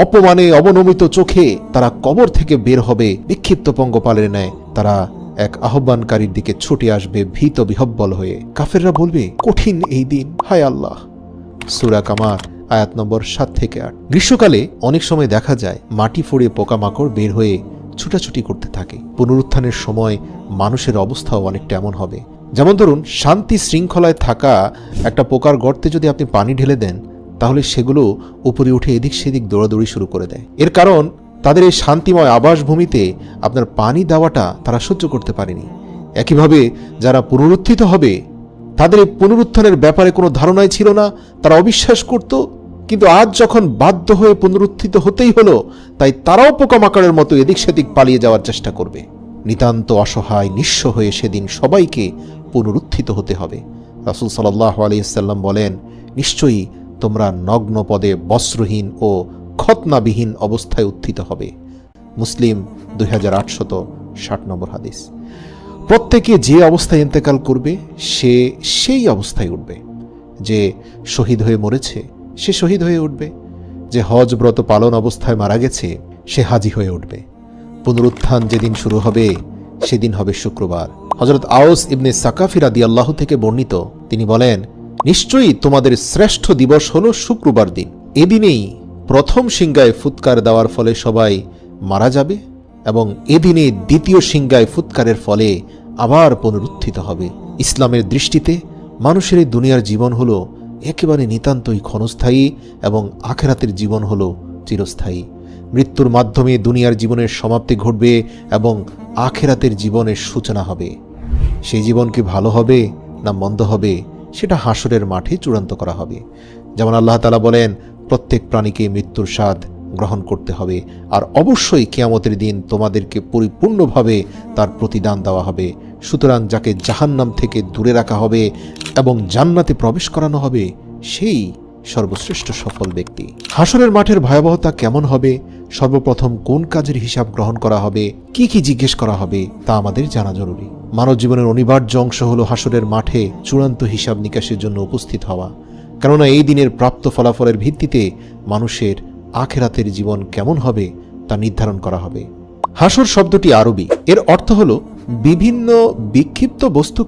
অপমানে অবনমিত চোখে তারা কবর থেকে বের হবে বিক্ষিপ্ত পঙ্গপালের ন্যায়। তারা এক আহ্বানকারীর দিকে ছুটে আসবে ভীত বিহব্বল হয়ে। কাফেররা বলবে, কঠিন এই দিন, হায় আল্লাহ। সূরা কামার আয়াত নম্বর 7 থেকে 8। গ্রীষ্মকালে অনেক সময় দেখা যায় মাটি ফোড়ে পোকামাকড় বের হয়ে ছুটাছুটি করতে থাকে। পুনরুত্থানের সময় মানুষের অবস্থাও অনেকটা এমন হবে। যেমন ধরুন, শান্তি শৃঙ্খলায় থাকা একটা পোকার গর্তে যদি আপনি পানি ঢেলে দেন, তাহলে সেগুলো উপরে উঠে এদিক সেদিক দৌড়াদৌড়ি শুরু করে দেয়। এর কারণ তাদের এই শান্তিময় আবাসভূমিতে আপনার পানি দেওয়াটা তারা সহ্য করতে পারেনি। একইভাবে যারা পুনরুত্থিত হবে, তাদের এই পুনরুত্থানের ব্যাপারে কোনো ধারণাই ছিল না, তারা অবিশ্বাস করত। কিন্তু আজ যখন বাধ্য হয়ে পুনরুত্থিত হতেই হলো, তাই তারাও পোকামাকড়ের মতো এদিক সেদিক পালিয়ে যাওয়ার চেষ্টা করবে। নিতান্ত অসহায় নিঃস্ব হয়ে সেদিন সবাইকে পুনরুত্থিত হতে হবে। রাসূল সাল্লাল্লাহু আলাইহি ওয়াসাল্লাম বলেন, নিশ্চয়ই তোমরা নগ্ন পদে বস্ত্রহীন ও খতনাবিহীন অবস্থায় উত্থিত হবে। মুসলিম 2860 নম্বর হাদিস। প্রত্যেকে যে অবস্থায় ইন্তেকাল করবে সে সেই অবস্থায় উঠবে। যে শহীদ হয়ে মরেছে সে শহীদ হয়ে উঠবে। যে হজ ব্রত পালন অবস্থায় মারা গেছে সে হাজী হয়ে উঠবে। পুনরুত্থান যেদিন শুরু হবে সেদিন হবে শুক্রবার। হযরত আউস ইবনে সাকাফি রাদিয়াল্লাহু থেকে বর্ণিত, তিনি বলেন, নিশ্চয়ই তোমাদের শ্রেষ্ঠ দিবস হলো শুক্রবার দিন। এদিনেই প্রথম সিংগায় ফুৎকার দেওয়ার ফলে সবাই মারা যাবে এবং এদিনে দ্বিতীয় সিংগায় ফুৎকারের ফলে আবার পুনরুত্থিত হবে। ইসলামের দৃষ্টিতে মানুষের এই দুনিয়ার জীবন হলো একেবারে নিতান্তই ক্ষণস্থায়ী এবং আখিরাতের জীবন হলো চিরস্থায়ী। মৃত্যুর মাধ্যমে দুনিয়ার জীবনের সমাপ্তি ঘটবে এবং আখিরাতের জীবনের সূচনা হবে। সেই জীবন কি ভালো হবে না মন্দ হবে, সেটা হাসরের মাঠে চূড়ান্ত করা হবে। যেমন আল্লাহ তাআলা বলেন, প্রত্যেক প্রাণীকে মৃত্যুর স্বাদ গ্রহণ করতে হবে, আর অবশ্যই কিয়ামতের দিন তোমাদেরকে পরিপূর্ণভাবে তার প্রতিদান দেওয়া হবে। সুতরাং যাকে জাহান্নাম থেকে দূরে রাখা হবে এবং জান্নাতে প্রবেশ করানো হবে, সেই সর্বশ্রেষ্ঠ সফল ব্যক্তি। হাসরের মাঠের ভয়াবহতা কেমন হবে, সর্বপ্রথম কোন কাজের হিসাব গ্রহণ করা হবে, কি কি জিজ্ঞেস করা হবে, তা আমাদের জানা জরুরি। মানব জীবনের অনিবার্য অংশ হলো হাসরের মাঠে চূড়ান্ত হিসাব নিকাশের জন্য উপস্থিত হওয়া। কেননা এই দিনের প্রাপ্ত ফলাফলের ভিত্তিতে মানুষের আখিরাতের জীবন কেমন হবে তা নির্ধারণ করা হবে। হাসর শব্দটি আরবি, এর অর্থ হলো বিভিন্ন বিক্ষিপ্ত বস্তু